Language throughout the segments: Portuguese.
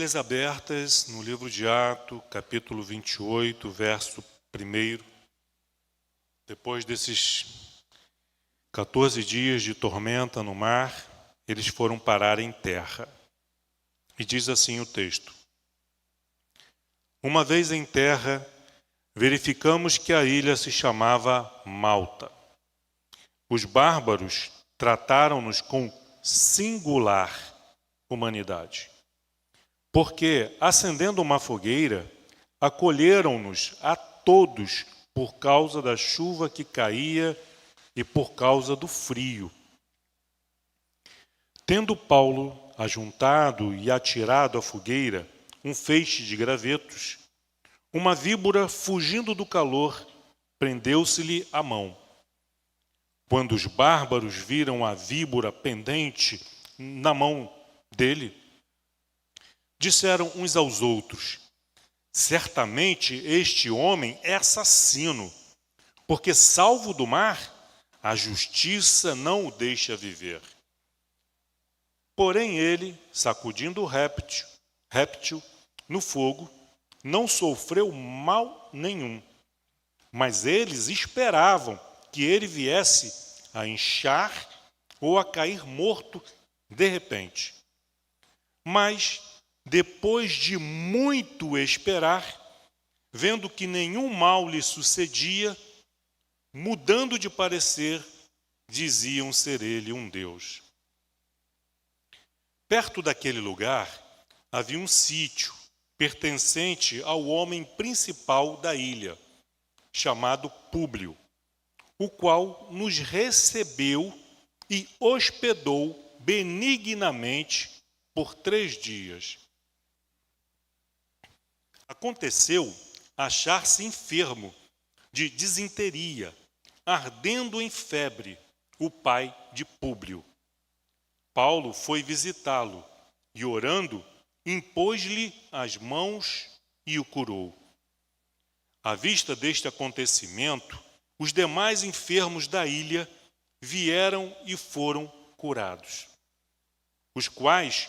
Bíblias abertas no livro de Atos, capítulo 28, verso 1. Depois desses 14 dias de tormenta no mar, eles foram parar em terra. E diz assim o texto: Uma vez em terra, verificamos que a ilha se chamava Malta. Os bárbaros trataram-nos com singular humanidade, porque, acendendo uma fogueira, acolheram-nos a todos por causa da chuva que caía e por causa do frio. Tendo Paulo ajuntado e atirado à fogueira um feixe de gravetos, uma víbora, fugindo do calor, prendeu-se-lhe à mão. Quando os bárbaros viram a víbora pendente na mão dele, disseram uns aos outros: certamente este homem é assassino, porque, salvo do mar, a justiça não o deixa viver. Porém ele, sacudindo o réptil no fogo, não sofreu mal nenhum. Mas eles esperavam que ele viesse a inchar ou a cair morto de repente. Mas, depois de muito esperar, vendo que nenhum mal lhe sucedia, mudando de parecer, diziam ser ele um deus. Perto daquele lugar havia um sítio pertencente ao homem principal da ilha, chamado Públio, o qual nos recebeu e hospedou benignamente por 3 dias. Aconteceu achar-se enfermo de disenteria, ardendo em febre, o pai de Públio. Paulo foi visitá-lo e, orando, impôs-lhe as mãos e o curou. À vista deste acontecimento, os demais enfermos da ilha vieram e foram curados, os quais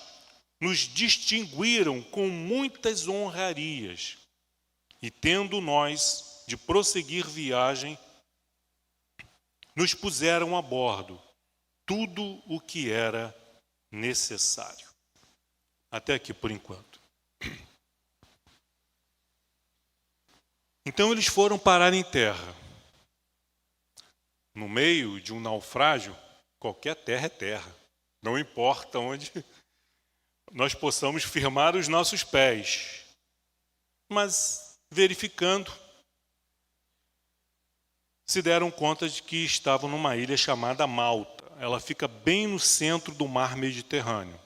nos distinguiram com muitas honrarias, e tendo nós de prosseguir viagem, nos puseram a bordo tudo o que era necessário. Até aqui por enquanto. Então eles foram parar em terra. No meio de um naufrágio, qualquer terra é terra. Não importa onde nós possamos firmar os nossos pés. Mas, verificando, se deram conta de que estavam numa ilha chamada Malta. Ela fica bem no centro do mar Mediterrâneo.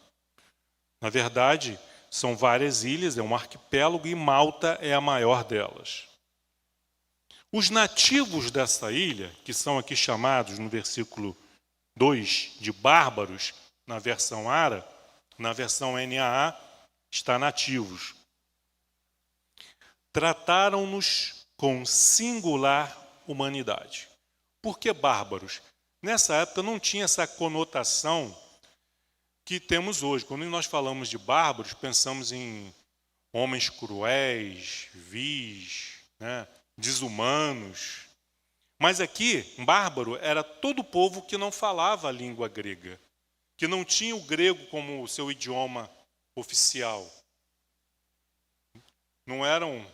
Na verdade, são várias ilhas, é um arquipélago, e Malta é a maior delas. Os nativos dessa ilha, que são aqui chamados no versículo 2 de bárbaros, na versão ARA, na versão NAA, está nativos. Trataram-nos com singular humanidade. Por que bárbaros? Nessa época não tinha essa conotação que temos hoje. Quando nós falamos de bárbaros, pensamos em homens cruéis, vis, desumanos. Mas aqui, bárbaro era todo o povo que não falava a língua grega, que não tinha o grego como seu idioma oficial. Não eram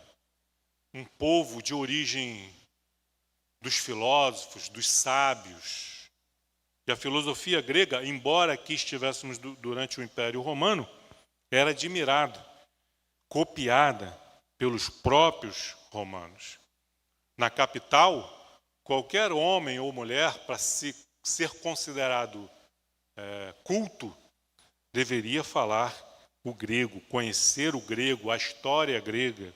um povo de origem dos filósofos, dos sábios. E a filosofia grega, embora aqui estivéssemos durante o Império Romano, era admirada, copiada pelos próprios romanos. Na capital, qualquer homem ou mulher, para ser considerado culto, deveria falar o grego, conhecer o grego, a história grega.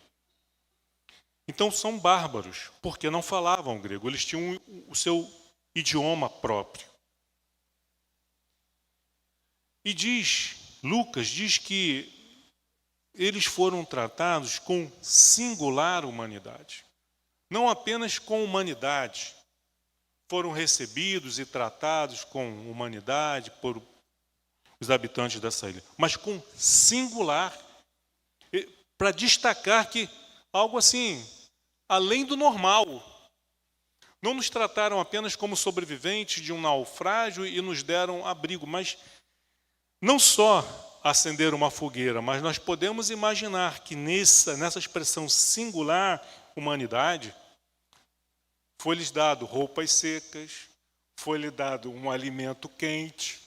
Então são bárbaros, porque não falavam grego, eles tinham o seu idioma próprio. E Lucas diz que eles foram tratados com singular humanidade. Não apenas com humanidade, foram recebidos e tratados com humanidade por os habitantes dessa ilha, mas com singular para destacar que algo assim, além do normal. Não nos trataram apenas como sobreviventes de um naufrágio e nos deram abrigo, mas não só acender uma fogueira, mas nós podemos imaginar que nessa expressão singular, humanidade, foi-lhes dado roupas secas, foi-lhe dado um alimento quente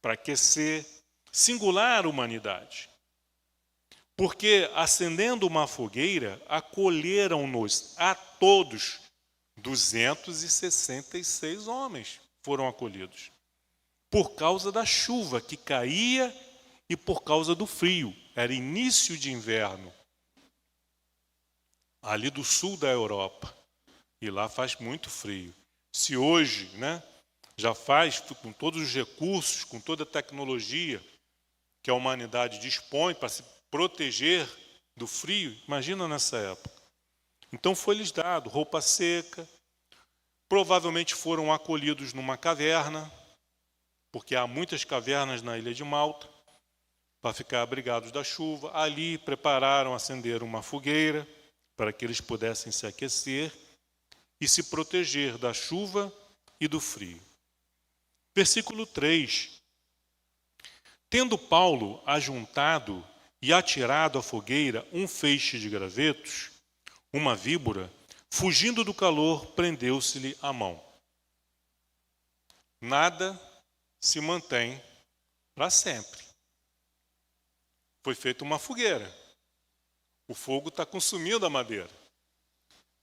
para aquecer, singular humanidade. Porque acendendo uma fogueira, acolheram-nos a todos, 266 homens foram acolhidos, por causa da chuva que caía e por causa do frio. Era início de inverno, ali do sul da Europa, e lá faz muito frio. Se hoje, já faz, com todos os recursos, com toda a tecnologia que a humanidade dispõe para se proteger do frio, imagina nessa época. Então foi-lhes dado roupa seca, provavelmente foram acolhidos numa caverna, porque há muitas cavernas na ilha de Malta, para ficar abrigados da chuva. Ali prepararam, acenderam uma fogueira, para que eles pudessem se aquecer e se proteger da chuva e do frio. Versículo 3. Tendo Paulo ajuntado e atirado à fogueira um feixe de gravetos, uma víbora, fugindo do calor, prendeu-se-lhe a mão. Nada se mantém para sempre. Foi feita uma fogueira. O fogo está consumindo a madeira.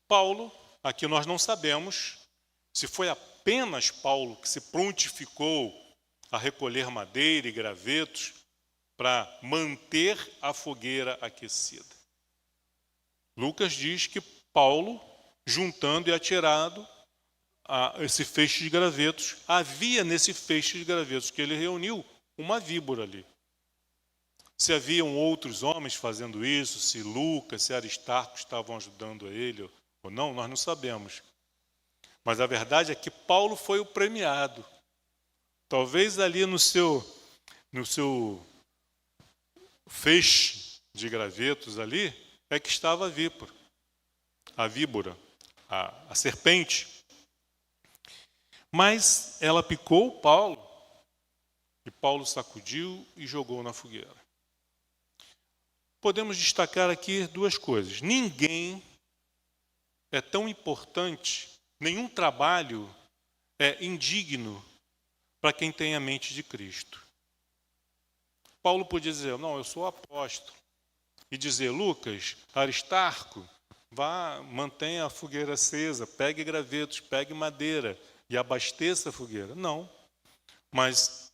Paulo, aqui nós não sabemos se foi apenas Paulo que se prontificou a recolher madeira e gravetos para manter a fogueira aquecida. Lucas diz que Paulo, juntando e atirado esse feixe de gravetos, havia nesse feixe de gravetos que ele reuniu uma víbora ali. Se haviam outros homens fazendo isso, se Lucas, se Aristarco estavam ajudando a ele ou não, nós não sabemos. Mas a verdade é que Paulo foi o premiado. Talvez ali no seu feixe de gravetos ali é que estava a víbora, a serpente. Mas ela picou Paulo, e Paulo sacudiu e jogou na fogueira. Podemos destacar aqui duas coisas. Ninguém é tão importante, nenhum trabalho é indigno para quem tem a mente de Cristo. Paulo podia dizer, não, eu sou apóstolo. E dizer, Lucas, Aristarco, vá, mantenha a fogueira acesa, pegue gravetos, pegue madeira e abasteça a fogueira. Não. Mas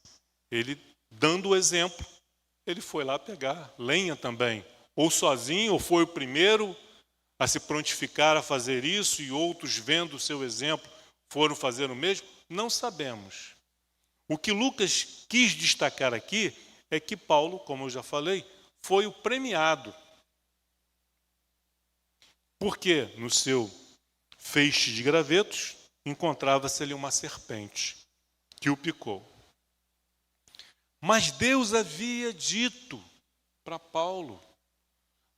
ele, dando o exemplo, ele foi lá pegar lenha também. Ou sozinho, ou foi o primeiro a se prontificar a fazer isso, e outros, vendo o seu exemplo, foram fazer o mesmo? Não sabemos. O que Lucas quis destacar aqui é que Paulo, como eu já falei, foi o premiado. Porque no seu feixe de gravetos encontrava-se ali uma serpente que o picou. Mas Deus havia dito para Paulo,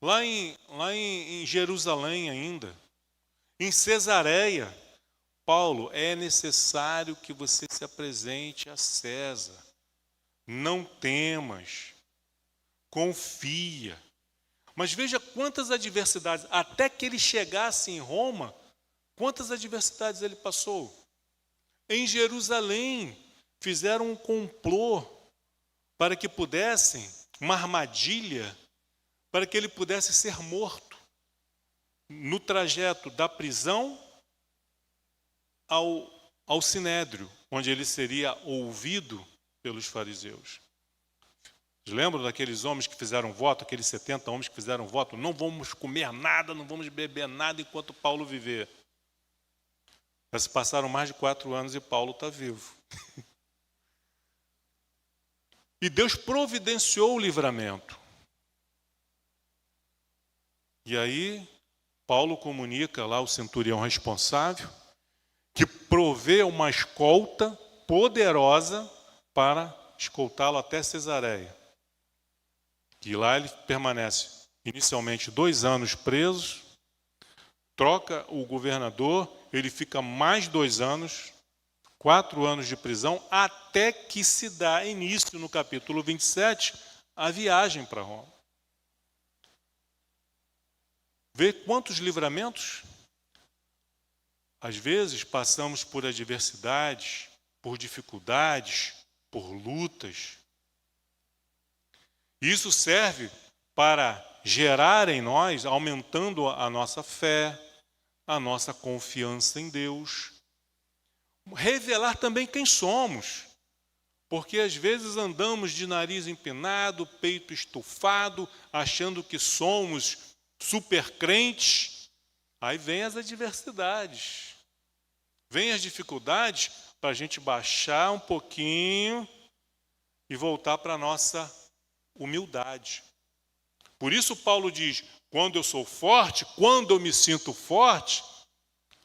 lá em Jerusalém ainda, em Cesareia, Paulo, é necessário que você se apresente a César. Não temas, confia. Mas veja quantas adversidades, até que ele chegasse em Roma, quantas adversidades ele passou. Em Jerusalém, fizeram um complô para que pudessem, uma armadilha, para que ele pudesse ser morto no trajeto da prisão ao Sinédrio, onde ele seria ouvido pelos fariseus. Vocês lembram daqueles homens que fizeram voto, aqueles 70 homens que fizeram voto? Não vamos comer nada, não vamos beber nada enquanto Paulo viver. Já se passaram mais de 4 anos e Paulo está vivo. E Deus providenciou o livramento. E aí, Paulo comunica lá ao centurião responsável que provê uma escolta poderosa para escoltá-lo até Cesareia. E lá ele permanece inicialmente 2 anos preso, troca o governador, ele fica mais 2 anos, 4 anos de prisão, até que se dá início, no capítulo 27, a viagem para Roma. Vê quantos livramentos? Às vezes passamos por adversidades, por dificuldades, por lutas. Isso serve para gerar em nós, aumentando a nossa fé, a nossa confiança em Deus. Revelar também quem somos, porque às vezes andamos de nariz empinado, peito estufado, achando que somos super crentes. Aí vem as adversidades, vem as dificuldades para a gente baixar um pouquinho e voltar para a nossa humildade. Por isso Paulo diz, quando eu sou forte, quando eu me sinto forte,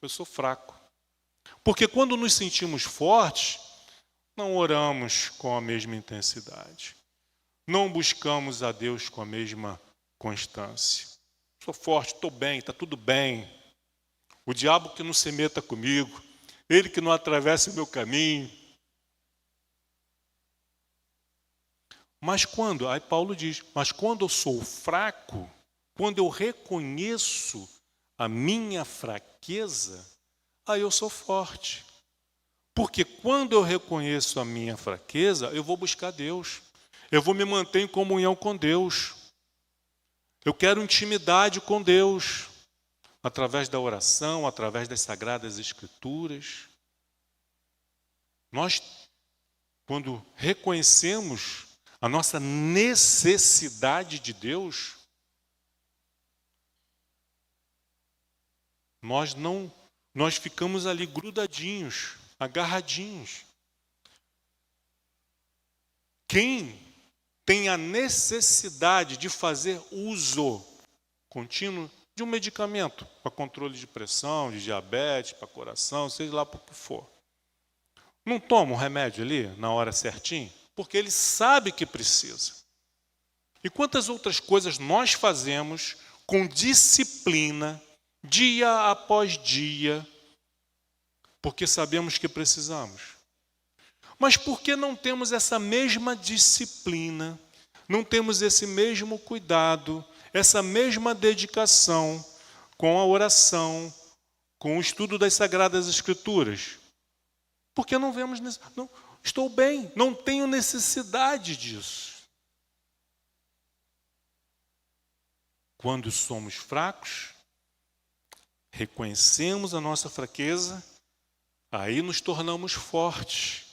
eu sou fraco. Porque quando nos sentimos fortes, não oramos com a mesma intensidade. Não buscamos a Deus com a mesma constância. Sou forte, estou bem, está tudo bem. O diabo que não se meta comigo, ele que não atravesse o meu caminho. Mas quando, aí Paulo diz, mas quando eu sou fraco, quando eu reconheço a minha fraqueza, aí eu sou forte. Porque quando eu reconheço a minha fraqueza, eu vou buscar Deus. Eu vou me manter em comunhão com Deus. Eu quero intimidade com Deus. Através da oração, através das Sagradas Escrituras. Nós, quando reconhecemos a nossa necessidade de Deus, nós ficamos ali grudadinhos, agarradinhos. Quem tem a necessidade de fazer uso contínuo de um medicamento para controle de pressão, de diabetes, para coração, seja lá para o que for, não toma um remédio ali na hora certinha? Porque ele sabe que precisa. E quantas outras coisas nós fazemos com disciplina, dia após dia, porque sabemos que precisamos. Mas por que não temos essa mesma disciplina, não temos esse mesmo cuidado, essa mesma dedicação com a oração, com o estudo das Sagradas Escrituras? Porque não vemos, não, estou bem, não tenho necessidade disso. Quando somos fracos, reconhecemos a nossa fraqueza, aí nos tornamos fortes.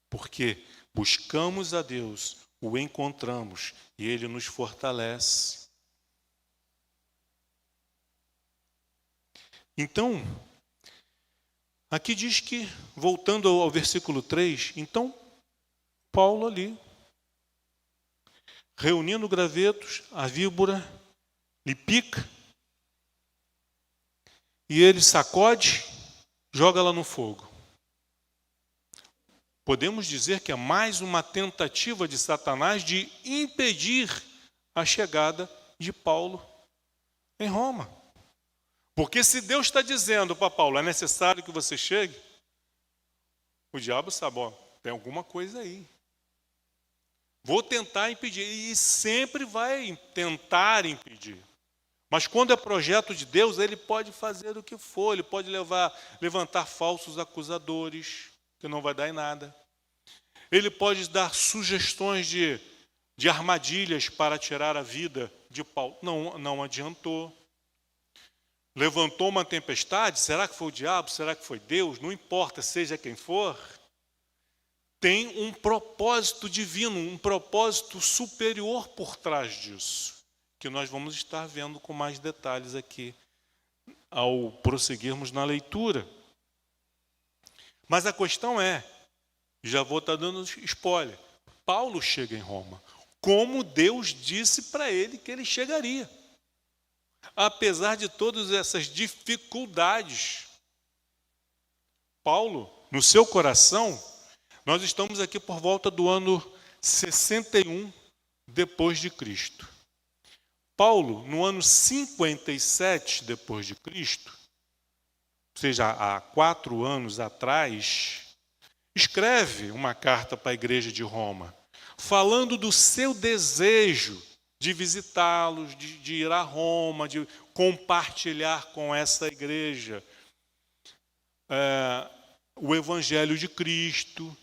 Porque buscamos a Deus, o encontramos e Ele nos fortalece. Então, aqui diz que, voltando ao versículo 3, então, Paulo ali, reunindo gravetos, a víbora lhe pica, e ele sacode, joga ela no fogo. Podemos dizer que é mais uma tentativa de Satanás de impedir a chegada de Paulo em Roma. Porque se Deus está dizendo para Paulo, é necessário que você chegue, o diabo sabe, ó, tem alguma coisa aí. Vou tentar impedir, e sempre vai tentar impedir. Mas quando é projeto de Deus, ele pode fazer o que for, ele pode levantar falsos acusadores, que não vai dar em nada. Ele pode dar sugestões de armadilhas para tirar a vida de Paulo. Não adiantou. Levantou uma tempestade, será que foi o diabo, será que foi Deus? Não importa, seja quem for. Tem um propósito divino, um propósito superior por trás disso, que nós vamos estar vendo com mais detalhes aqui, ao prosseguirmos na leitura. Mas a questão é, já vou estar dando spoiler, Paulo chega em Roma, como Deus disse para ele que ele chegaria. Apesar de todas essas dificuldades, Paulo, no seu coração, nós estamos aqui por volta do ano 61 depois de Cristo. Paulo, no ano 57 depois de Cristo, ou seja, há 4 anos atrás, escreve uma carta para a igreja de Roma, falando do seu desejo de visitá-los, de ir a Roma, de compartilhar com essa igreja o Evangelho de Cristo,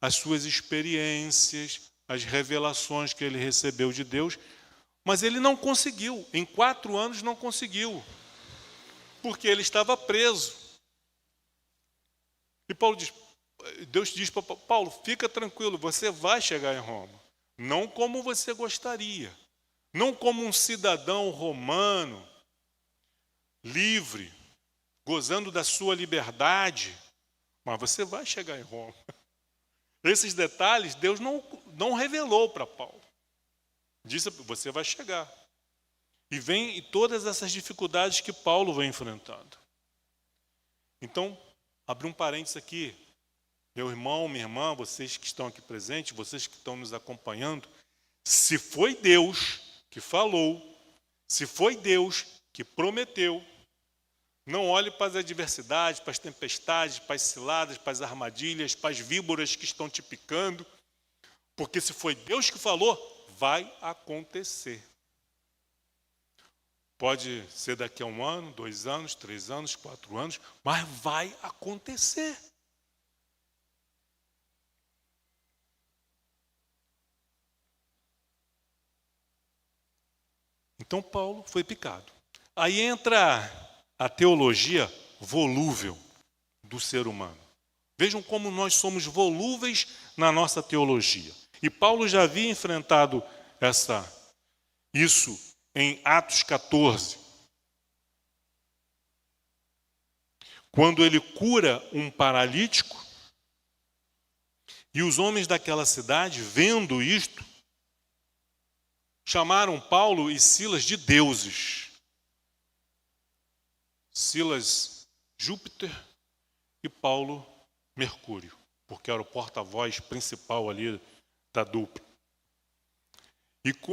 as suas experiências, as revelações que ele recebeu de Deus, mas ele não conseguiu, em 4 anos não conseguiu, porque ele estava preso. E Deus diz para Paulo, fica tranquilo, você vai chegar em Roma, não como você gostaria, não como um cidadão romano, livre, gozando da sua liberdade, mas você vai chegar em Roma. Esses detalhes Deus não revelou para Paulo. Disse, você vai chegar. E todas essas dificuldades que Paulo vem enfrentando. Então, abri um parênteses aqui. Meu irmão, minha irmã, vocês que estão aqui presentes, vocês que estão nos acompanhando, se foi Deus que falou, se foi Deus que prometeu, não olhe para as adversidades, para as tempestades, para as ciladas, para as armadilhas, para as víboras que estão te picando, porque se foi Deus que falou, vai acontecer. Pode ser daqui a 1 ano, 2 anos, 3 anos, 4 anos, mas vai acontecer. Então Paulo foi picado. Aí entra a teologia volúvel do ser humano. Vejam como nós somos volúveis na nossa teologia. E Paulo já havia enfrentado isso em Atos 14, quando ele cura um paralítico, e os homens daquela cidade, vendo isto, chamaram Paulo e Silas de deuses. Silas, Júpiter, e Paulo, Mercúrio, porque era o porta-voz principal ali da dupla.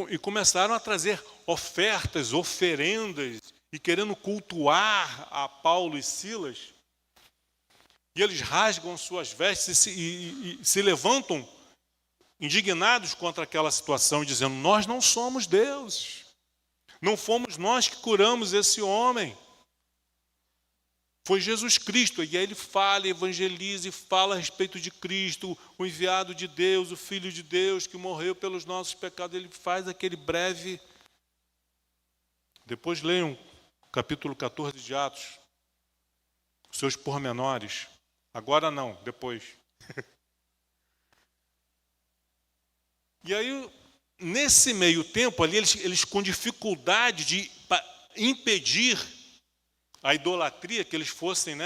E começaram a trazer ofertas, oferendas, e querendo cultuar a Paulo e Silas. E eles rasgam suas vestes e se levantam indignados contra aquela situação, dizendo, nós não somos deuses. Não fomos nós que curamos esse homem. Foi Jesus Cristo. E aí ele fala, evangeliza e fala a respeito de Cristo, o enviado de Deus, o Filho de Deus, que morreu pelos nossos pecados. Ele faz aquele breve... Depois leiam o capítulo 14 de Atos, os seus pormenores. Agora não, depois. E aí, nesse meio tempo ali, eles com dificuldade de impedir a idolatria, que eles fossem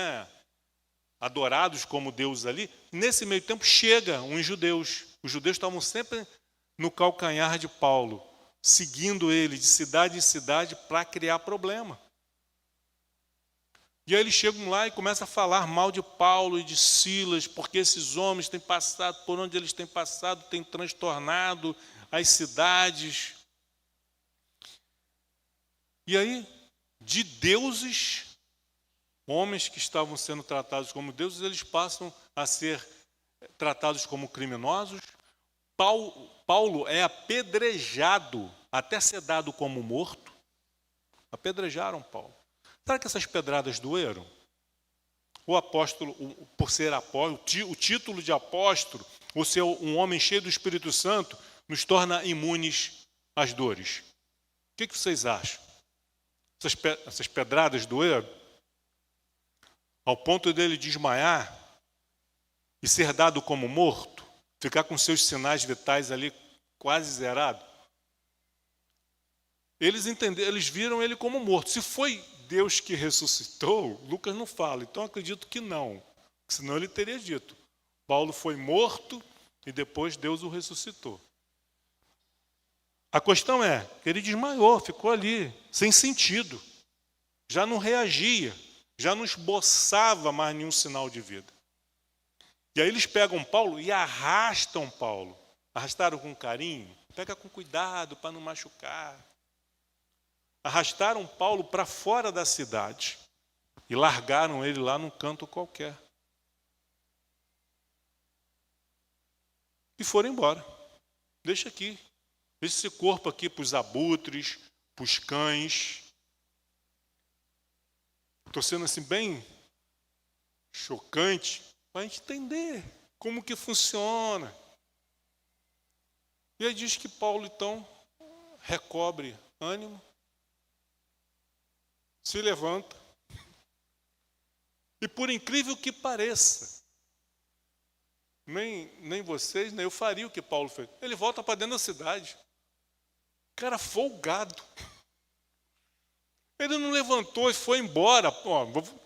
adorados como deuses ali, nesse meio tempo chega uns judeus. Os judeus estavam sempre no calcanhar de Paulo, seguindo ele de cidade em cidade para criar problema. E aí eles chegam lá e começam a falar mal de Paulo e de Silas, porque esses homens têm passado, por onde eles têm passado, têm transtornado as cidades. E aí, de deuses, homens que estavam sendo tratados como deuses, eles passam a ser tratados como criminosos. Paulo é apedrejado, até ser dado como morto. Apedrejaram Paulo. Será que essas pedradas doeram? O apóstolo, por ser apóstolo, o título de apóstolo, ou ser um homem cheio do Espírito Santo, nos torna imunes às dores. O que vocês acham? Essas pedradas doeram? Ao ponto dele desmaiar e ser dado como morto? Ficar com seus sinais vitais ali quase zerados? Eles viram ele como morto. Se foi Deus que ressuscitou, Lucas não fala, então acredito que não. Senão ele teria dito. Paulo foi morto e depois Deus o ressuscitou. A questão é que ele desmaiou, ficou ali, sem sentido. Já não reagia, já não esboçava mais nenhum sinal de vida. E aí eles pegam Paulo e arrastam Paulo. Arrastaram com carinho, pega com cuidado para não machucar. arrastaram Paulo para fora da cidade e largaram ele lá num canto qualquer. E foram embora. Deixa aqui. Deixa esse corpo aqui para os abutres, para os cães. Estou sendo assim bem chocante para a gente entender como que funciona. E aí diz que Paulo, então, recobre ânimo, se levanta, e por incrível que pareça, nem vocês, nem eu faria o que Paulo fez. Ele volta para dentro da cidade. Cara folgado. Ele não levantou e foi embora.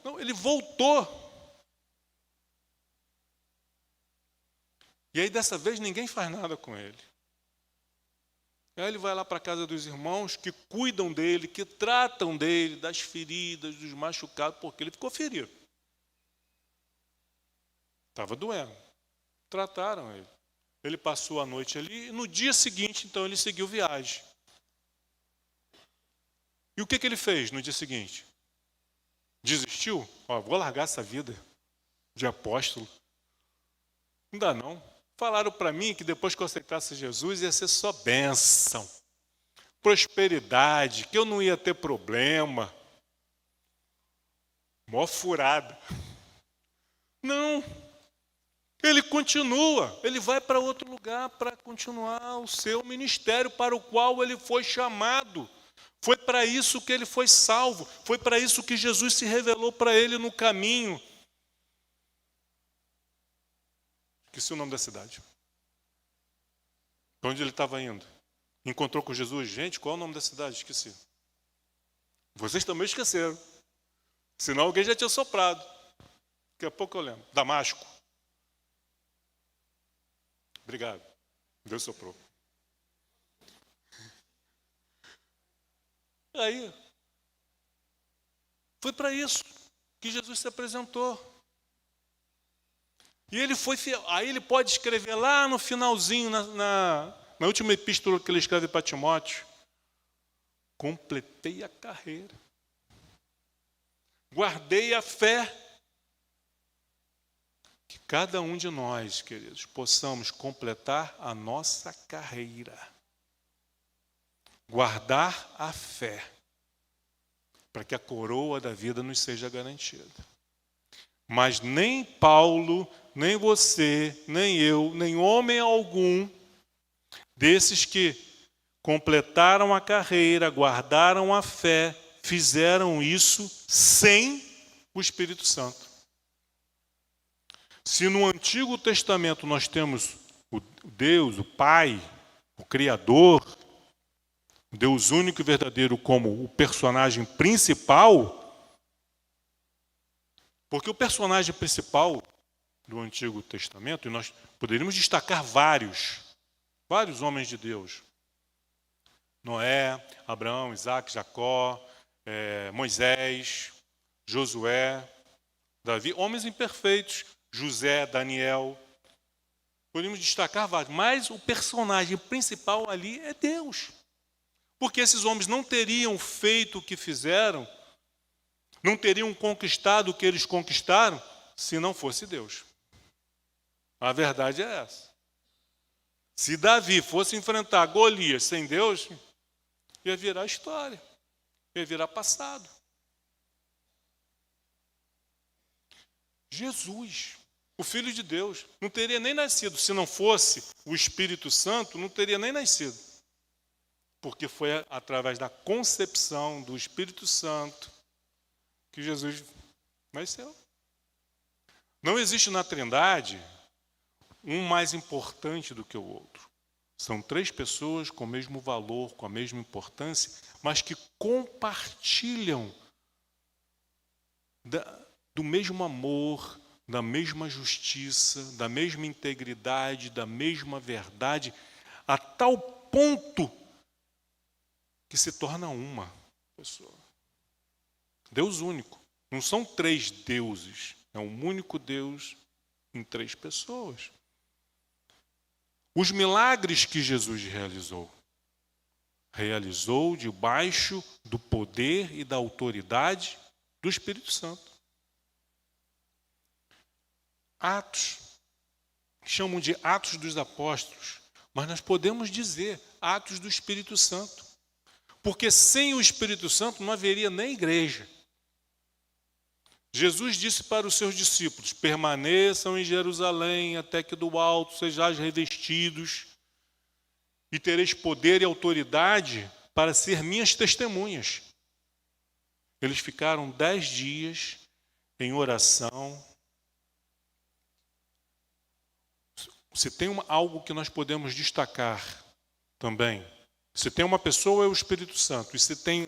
Não, ele voltou. E aí dessa vez ninguém faz nada com ele. Aí ele vai lá para a casa dos irmãos que cuidam dele, que tratam dele, das feridas, dos machucados, porque ele ficou ferido. Estava doendo. Trataram ele. Ele passou a noite ali e no dia seguinte, então, ele seguiu viagem. E o que ele fez no dia seguinte? Desistiu? Vou largar essa vida de apóstolo. Não dá não. Falaram para mim que depois que eu aceitasse Jesus ia ser só bênção, prosperidade, que eu não ia ter problema. Mó furada. Não. Ele continua, ele vai para outro lugar para continuar o seu ministério para o qual ele foi chamado. Foi para isso que ele foi salvo, foi para isso que Jesus se revelou para ele no caminho. Esqueci o nome da cidade. Para onde ele estava indo? Encontrou com Jesus. Gente, qual é o nome da cidade? Esqueci. Vocês também esqueceram. Senão alguém já tinha soprado. Daqui a pouco eu lembro. Damasco. Obrigado. Deus soprou. Aí, foi para isso que Jesus se apresentou. E ele foi fiel. Aí ele pode escrever lá no finalzinho, na última epístola que ele escreve para Timóteo: completei a carreira, guardei a fé. Que cada um de nós, queridos, possamos completar a nossa carreira, guardar a fé, para que a coroa da vida nos seja garantida. Mas nem Paulo, nem você, nem eu, nem homem algum desses que completaram a carreira, guardaram a fé, fizeram isso sem o Espírito Santo. Se no Antigo Testamento nós temos o Deus, o Pai, o Criador, o Deus único e verdadeiro como o personagem principal, porque o personagem principal do Antigo Testamento, e nós poderíamos destacar vários homens de Deus: Noé, Abraão, Isaac, Jacó, Moisés, Josué, Davi, homens imperfeitos, José, Daniel. Podemos destacar vários, mas o personagem principal ali é Deus. Porque esses homens não teriam feito o que fizeram, não teriam conquistado o que eles conquistaram, se não fosse Deus. A verdade é essa. Se Davi fosse enfrentar Golias sem Deus, ia virar história, ia virar passado. Jesus, o Filho de Deus, não teria nem nascido. Se não fosse o Espírito Santo, não teria nem nascido. Porque foi através da concepção do Espírito Santo que Jesus nasceu. Não existe na Trindade um mais importante do que o outro. São três pessoas com o mesmo valor, com a mesma importância, mas que compartilham do mesmo amor, da mesma justiça, da mesma integridade, da mesma verdade, a tal ponto que se torna uma pessoa. Deus único. Não são três deuses, é um único Deus em três pessoas. Os milagres que Jesus realizou debaixo do do poder e da autoridade do Espírito Santo. Atos, chamam de Atos dos Apóstolos, mas nós podemos dizer Atos do Espírito Santo, porque sem o Espírito Santo não haveria nem igreja. Jesus disse para os seus discípulos: permaneçam em Jerusalém até que do alto sejais revestidos e tereis poder e autoridade para ser minhas testemunhas. Eles ficaram 10 dias em oração. Se tem algo que nós podemos destacar também, se tem uma pessoa é o Espírito Santo, e se tem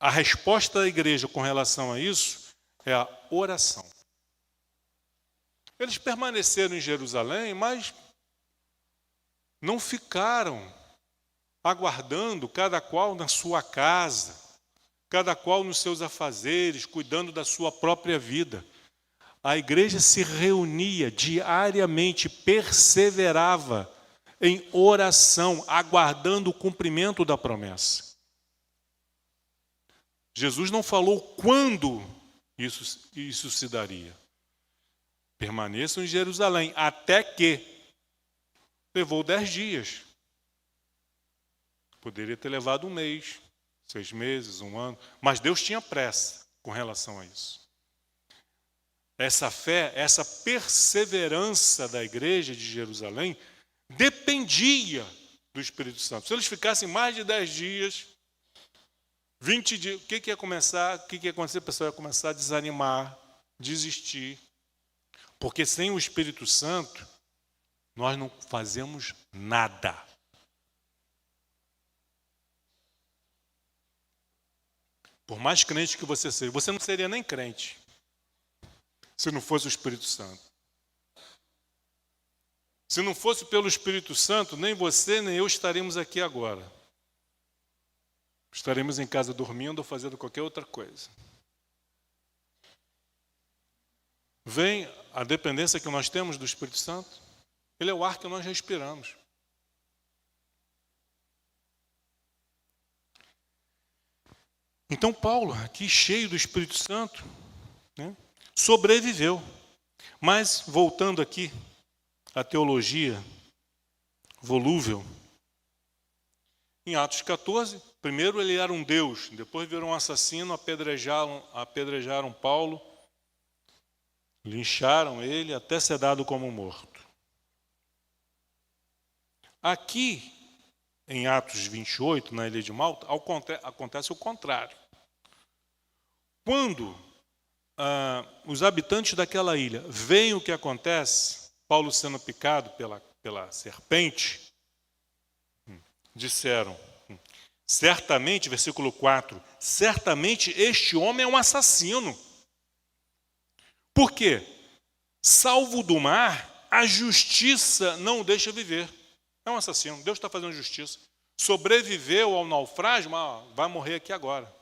a resposta da igreja com relação a isso, é a oração. Eles permaneceram em Jerusalém, mas não ficaram aguardando, cada qual na sua casa, cada qual nos seus afazeres, cuidando da sua própria vida. A igreja se reunia diariamente, perseverava em oração, aguardando o cumprimento da promessa. Jesus não falou quando isso se daria. Permaneçam em Jerusalém, até que. Levou 10 dias. Poderia ter levado 1 mês, 6 meses, 1 ano, mas Deus tinha pressa com relação a isso. Essa fé, essa perseverança da igreja de Jerusalém dependia do Espírito Santo. Se eles ficassem mais de 10 dias, 20 dias, o que ia começar? O que ia acontecer? O pessoal ia começar a desanimar, desistir. Porque sem o Espírito Santo, nós não fazemos nada. Por mais crente que você seja, você não seria nem crente se não fosse o Espírito Santo. Se não fosse pelo Espírito Santo, nem você nem eu estaríamos aqui agora. Estaremos em casa dormindo ou fazendo qualquer outra coisa. Vem a dependência que nós temos do Espírito Santo. Ele é o ar que nós respiramos. Então Paulo, aqui cheio do Espírito Santo, né, sobreviveu. Mas, voltando aqui à teologia volúvel, em Atos 14, primeiro ele era um deus, depois virou um assassino, apedrejaram Paulo, lincharam ele até ser dado como morto. Aqui, em Atos 28, na ilha de Malta, acontece o contrário. Quando os habitantes daquela ilha veem o que acontece, Paulo sendo picado pela serpente, disseram, certamente, versículo 4, certamente este homem é um assassino. Por quê? Salvo do mar, a justiça não o deixa viver. É um assassino, Deus está fazendo justiça. Sobreviveu ao naufrágio, mas vai morrer aqui agora.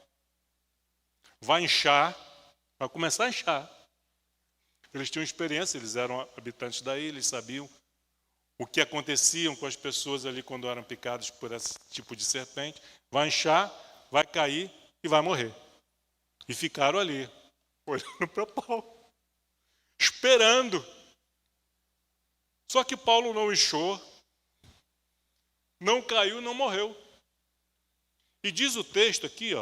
Vai inchar, vai começar a inchar. Eles tinham experiência, eles eram habitantes da ilha, eles sabiam o que acontecia com as pessoas ali quando eram picadas por esse tipo de serpente. Vai inchar, vai cair e vai morrer. E ficaram ali, olhando para Paulo, esperando. Só que Paulo não inchou, não caiu, não morreu. E diz o texto aqui,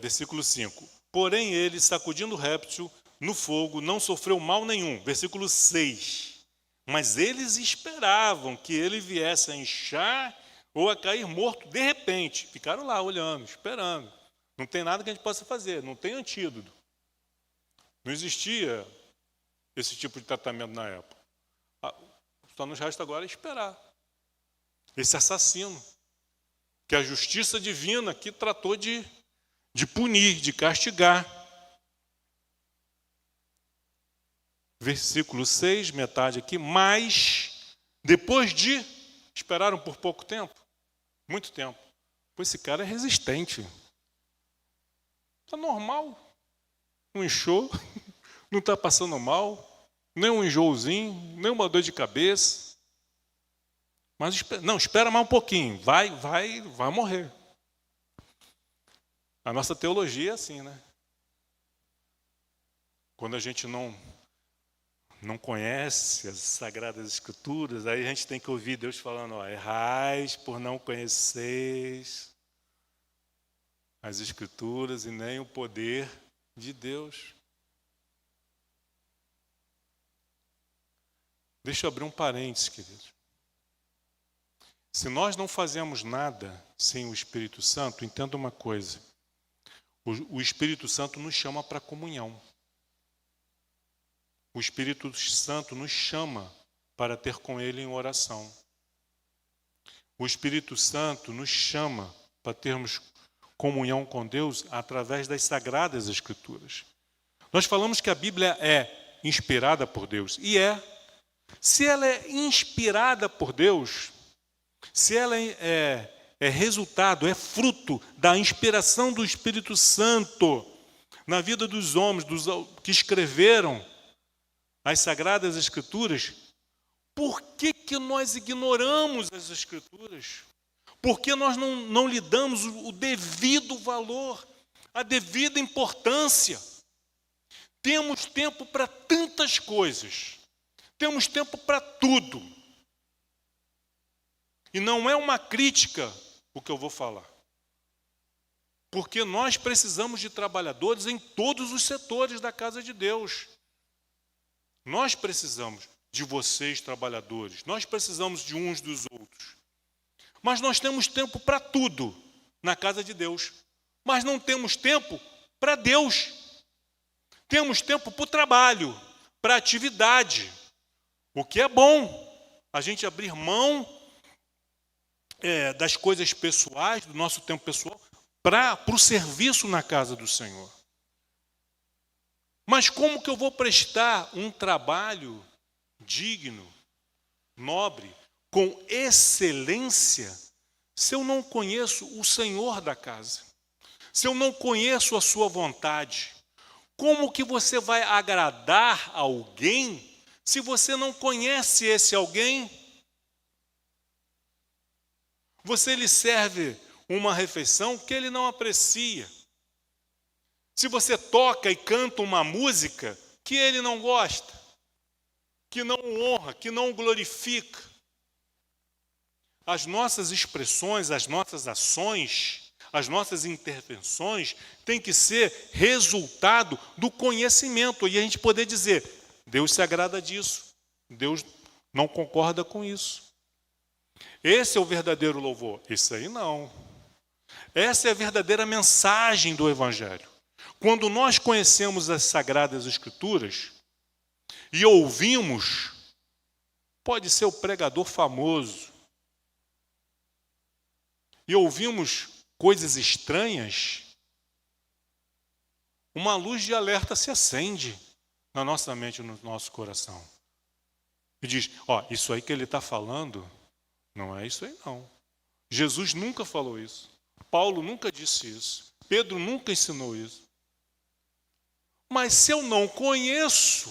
versículo 5. Porém ele, sacudindo o réptil no fogo, não sofreu mal nenhum. Versículo 6. Mas eles esperavam que ele viesse a inchar ou a cair morto de repente. Ficaram lá olhando, esperando. Não tem nada que a gente possa fazer, não tem antídoto. Não existia esse tipo de tratamento na época. Só nos resta agora esperar. Esse assassino, que a justiça divina aqui tratou de punir, de castigar. Versículo 6, metade aqui. Mas, depois de, esperaram por pouco tempo, muito tempo. Pois esse cara é resistente. Está normal. Não inchou, não está passando mal. Nem um enjoozinho, nem uma dor de cabeça. Mas não, espera mais um pouquinho, vai morrer. A nossa teologia é assim, né? Quando a gente não conhece as Sagradas Escrituras, aí a gente tem que ouvir Deus falando, ó, errais por não conheceis as Escrituras e nem o poder de Deus. Deixa eu abrir um parênteses, queridos. Se nós não fazemos nada sem o Espírito Santo, entenda uma coisa. O Espírito Santo nos chama para comunhão. O Espírito Santo nos chama para ter com Ele em oração. O Espírito Santo nos chama para termos comunhão com Deus através das Sagradas Escrituras. Nós falamos que a Bíblia é inspirada por Deus. E é. Se ela é inspirada por Deus, se ela é resultado, é fruto da inspiração do Espírito Santo na vida dos homens, dos que escreveram as Sagradas Escrituras, por que nós ignoramos as Escrituras? Por que nós não lhe damos o devido valor, a devida importância? Temos tempo para tantas coisas, temos tempo para tudo. E não é uma crítica o que eu vou falar. Porque nós precisamos de trabalhadores em todos os setores da casa de Deus. Nós precisamos de vocês, trabalhadores. Nós precisamos de uns dos outros. Mas nós temos tempo para tudo na casa de Deus. Mas não temos tempo para Deus. Temos tempo para o trabalho, para a atividade. O que é bom, a gente abrir mão das coisas pessoais, do nosso tempo pessoal, para o serviço na casa do Senhor. Mas como que eu vou prestar um trabalho digno, nobre, com excelência, se eu não conheço o Senhor da casa? Se eu não conheço a sua vontade? Como que você vai agradar alguém se você não conhece esse alguém? Você lhe serve uma refeição que ele não aprecia. Se você toca e canta uma música que ele não gosta, que não o honra, que não o glorifica. As nossas expressões, as nossas ações, as nossas intervenções têm que ser resultado do conhecimento. E a gente poder dizer, Deus se agrada disso, Deus não concorda com isso. Esse é o verdadeiro louvor. Isso aí não. Essa é a verdadeira mensagem do Evangelho. Quando nós conhecemos as Sagradas Escrituras e ouvimos, pode ser o pregador famoso, e ouvimos coisas estranhas, uma luz de alerta se acende na nossa mente e no nosso coração. E diz, isso aí que ele está falando, não é isso aí não. Jesus nunca falou isso. Paulo nunca disse isso. Pedro nunca ensinou isso. Mas se eu não conheço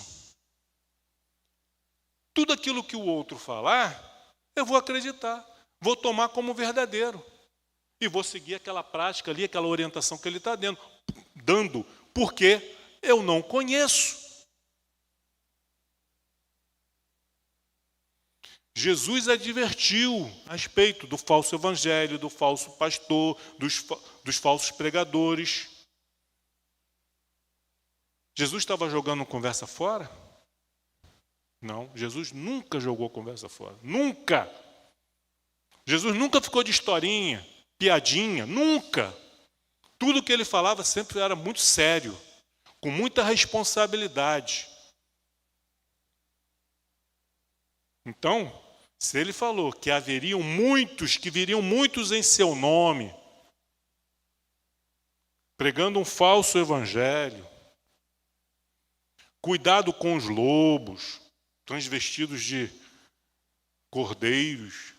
tudo aquilo que o outro falar, eu vou acreditar, vou tomar como verdadeiro. E vou seguir aquela prática ali, aquela orientação que ele está dando, porque eu não conheço. Jesus advertiu a respeito do falso evangelho, do falso pastor, dos falsos pregadores. Jesus estava jogando conversa fora? Não, Jesus nunca jogou conversa fora. Nunca! Jesus nunca ficou de historinha, piadinha, nunca! Tudo que ele falava sempre era muito sério, com muita responsabilidade. Então, se ele falou que haveriam muitos, que viriam muitos em seu nome, pregando um falso evangelho, cuidado com os lobos, transvestidos de cordeiros,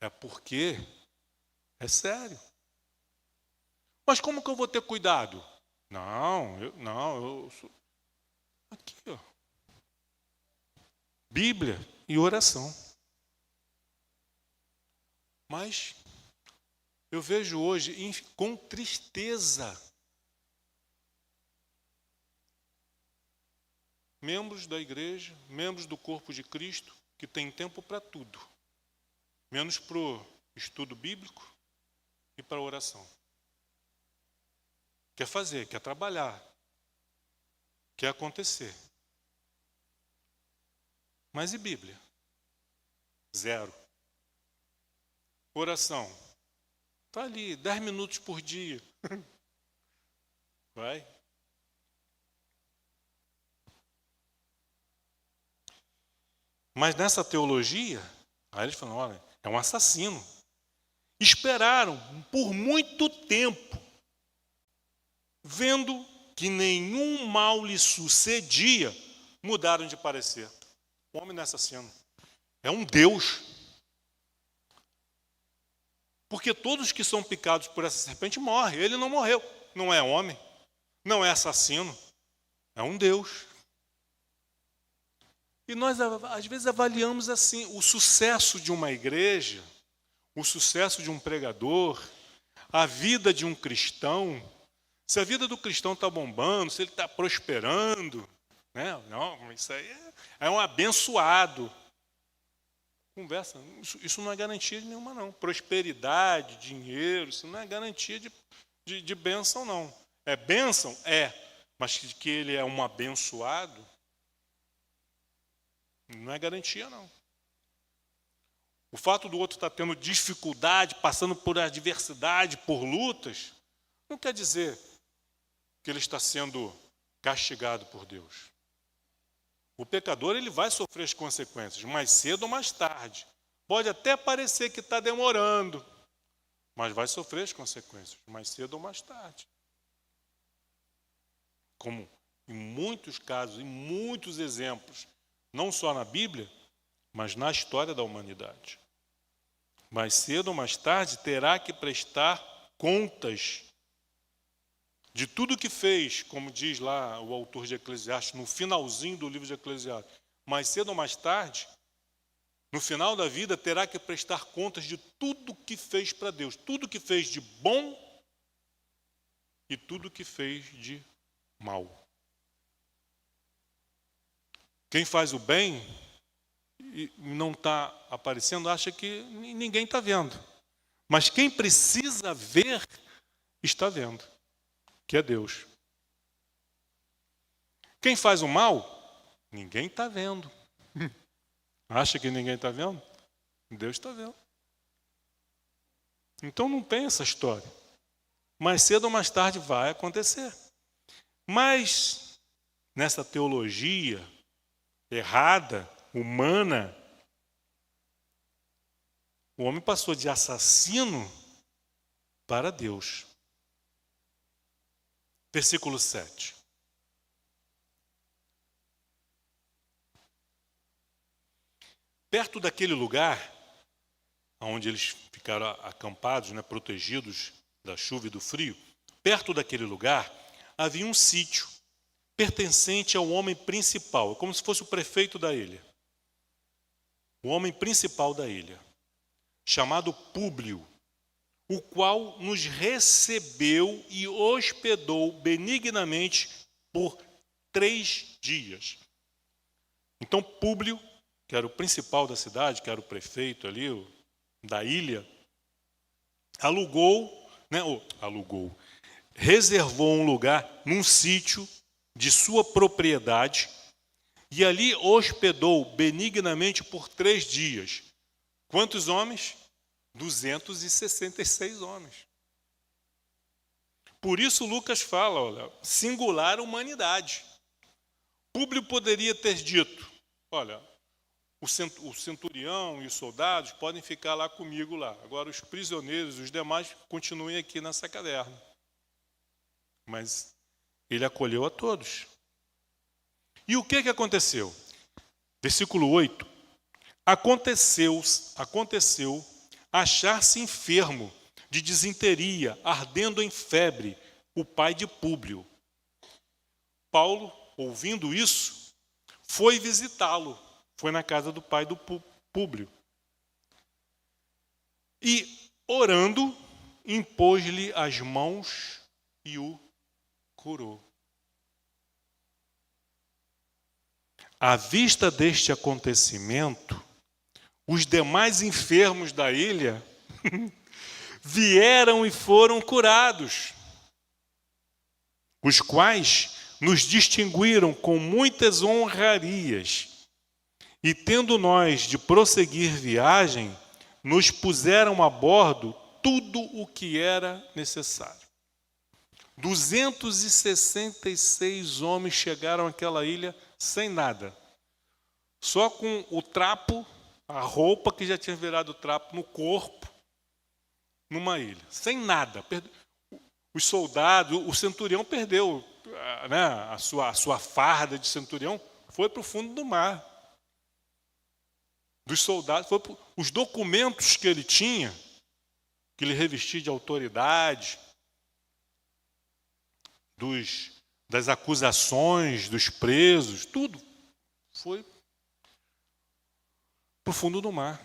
é porque é sério. Mas como que eu vou ter cuidado? Eu sou... Aqui, Bíblia e oração. Mas eu vejo hoje com tristeza membros da igreja, membros do corpo de Cristo, que têm tempo para tudo, menos para o estudo bíblico e para a oração. Quer fazer, quer trabalhar, quer acontecer. Mas e Bíblia? Zero. Oração. Está ali, 10 minutos por dia. Vai. Mas nessa teologia, aí eles falam, olha, é um assassino. Esperaram por muito tempo, vendo que nenhum mal lhe sucedia, mudaram de parecer. O homem não é assassino, é um Deus. Porque todos que são picados por essa serpente morrem. Ele não morreu, não é homem, não é assassino, é um Deus. E nós, às vezes, avaliamos assim o sucesso de uma igreja, o sucesso de um pregador, a vida de um cristão. Se a vida do cristão está bombando, se ele está prosperando, né? Não, isso aí é um abençoado. Conversa, isso não é garantia nenhuma, não. Prosperidade, dinheiro, isso não é garantia de bênção, não. É bênção? É. Mas que ele é um abençoado, não é garantia, não. O fato do outro estar tendo dificuldade, passando por adversidade, por lutas, não quer dizer que ele está sendo castigado por Deus. O pecador, ele vai sofrer as consequências, mais cedo ou mais tarde. Pode até parecer que está demorando, mas vai sofrer as consequências, mais cedo ou mais tarde. Como em muitos casos, em muitos exemplos, não só na Bíblia, mas na história da humanidade. Mais cedo ou mais tarde terá que prestar contas de tudo que fez, como diz lá o autor de Eclesiastes, no finalzinho do livro de Eclesiastes. Mais cedo ou mais tarde, no final da vida, terá que prestar contas de tudo que fez para Deus, tudo que fez de bom e tudo que fez de mal. Quem faz o bem e não está aparecendo, acha que ninguém está vendo. Mas quem precisa ver, está vendo, que é Deus. Quem faz o mal, ninguém está vendo. Acha que ninguém está vendo? Deus está vendo. Então não tem essa história. Mais cedo ou mais tarde vai acontecer. Mas nessa teologia errada, humana, o homem passou de assassino para Deus. Versículo 7. Perto daquele lugar, onde eles ficaram acampados, né, protegidos da chuva e do frio, perto daquele lugar havia um sítio pertencente ao homem principal, como se fosse o prefeito da ilha. O homem principal da ilha, chamado Públio, o qual nos recebeu e hospedou benignamente por 3 dias. Então Públio, que era o principal da cidade, que era o prefeito ali, da ilha, reservou um lugar num sítio de sua propriedade e ali hospedou benignamente por 3 dias. Quantos homens? 266 homens. Por isso Lucas fala, olha, singular humanidade. Públio poderia ter dito, olha, o centurião e os soldados podem ficar lá comigo lá. Agora os prisioneiros, os demais, continuem aqui nessa caverna. Mas ele acolheu a todos. E o que aconteceu? Versículo 8. Aconteceu achar-se enfermo de disenteria, ardendo em febre, o pai de Públio. Paulo, ouvindo isso, foi visitá-lo. Foi na casa do pai do Públio. E, orando, impôs-lhe as mãos e o curou. À vista deste acontecimento, os demais enfermos da ilha vieram e foram curados, os quais nos distinguiram com muitas honrarias, e tendo nós de prosseguir viagem, nos puseram a bordo tudo o que era necessário. 266 homens chegaram àquela ilha sem nada, só com o trapo, a roupa que já tinha virado trapo no corpo, numa ilha, sem nada. Os soldados, o centurião perdeu, né, a sua farda de centurião, foi para o fundo do mar. Dos soldados, os documentos que ele tinha, que ele revestia de autoridade, das acusações, dos presos, tudo foi para o fundo do mar.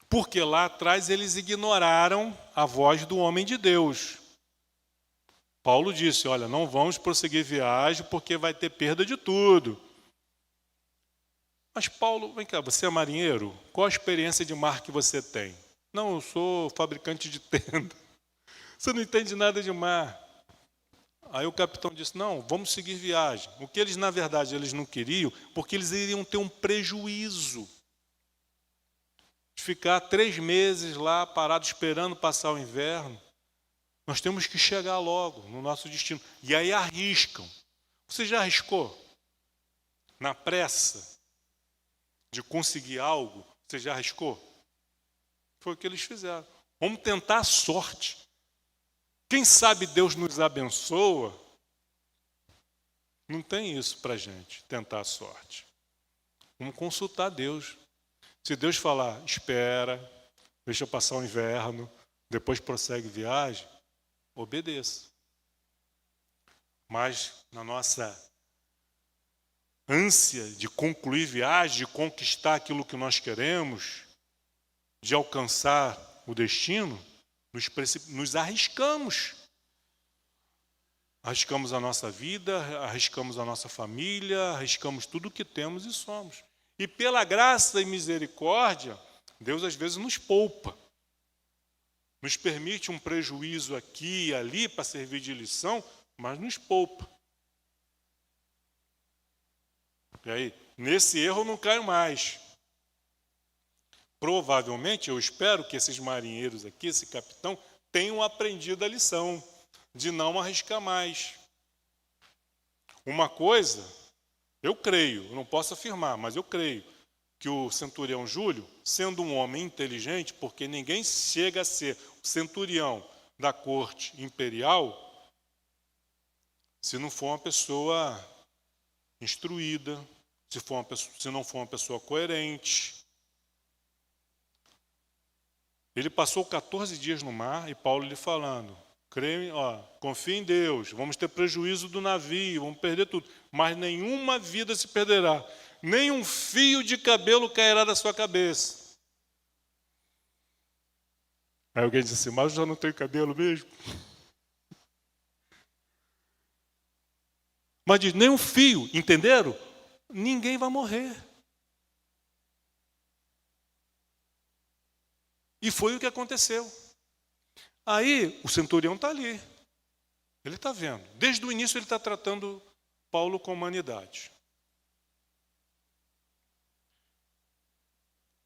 Porque lá atrás eles ignoraram a voz do homem de Deus. Paulo disse, olha, não vamos prosseguir viagem porque vai ter perda de tudo. Mas Paulo, vem cá, você é marinheiro? Qual a experiência de mar que você tem? Não, eu sou fabricante de tenda. Você não entende nada de mar. Aí o capitão disse, não, vamos seguir viagem. O que eles, na verdade, eles não queriam, porque eles iriam ter um prejuízo. De ficar 3 meses lá, parado, esperando passar o inverno. Nós temos que chegar logo no nosso destino. E aí arriscam. Você já arriscou? Na pressa de conseguir algo, você já arriscou? Foi o que eles fizeram. Vamos tentar a sorte. Quem sabe Deus nos abençoa? Não tem isso para a gente, tentar a sorte. Vamos consultar Deus. Se Deus falar, espera, deixa passar o inverno, depois prossegue viagem, obedeça. Mas na nossa ânsia de concluir viagem, de conquistar aquilo que nós queremos, de alcançar o destino, nos arriscamos. Arriscamos a nossa vida, arriscamos a nossa família, arriscamos tudo o que temos e somos. E pela graça e misericórdia, Deus às vezes nos poupa. Nos permite um prejuízo aqui e ali para servir de lição, mas nos poupa. E aí, nesse erro eu não caio mais. Provavelmente, eu espero que esses marinheiros aqui, esse capitão, tenham aprendido a lição de não arriscar mais. Uma coisa, eu creio, eu não posso afirmar, mas eu creio que o centurião Júlio, sendo um homem inteligente, porque ninguém chega a ser o centurião da corte imperial se não for uma pessoa instruída, se não for uma pessoa coerente. Ele passou 14 dias no mar e Paulo lhe falando, confia em Deus, vamos ter prejuízo do navio, vamos perder tudo, mas nenhuma vida se perderá, nem um fio de cabelo cairá da sua cabeça. Aí alguém diz assim, mas eu já não tenho cabelo mesmo? Mas diz, nem um fio, entenderam? Ninguém vai morrer. E foi o que aconteceu. Aí o centurião está ali. Ele está vendo. Desde o início ele está tratando Paulo com humanidade.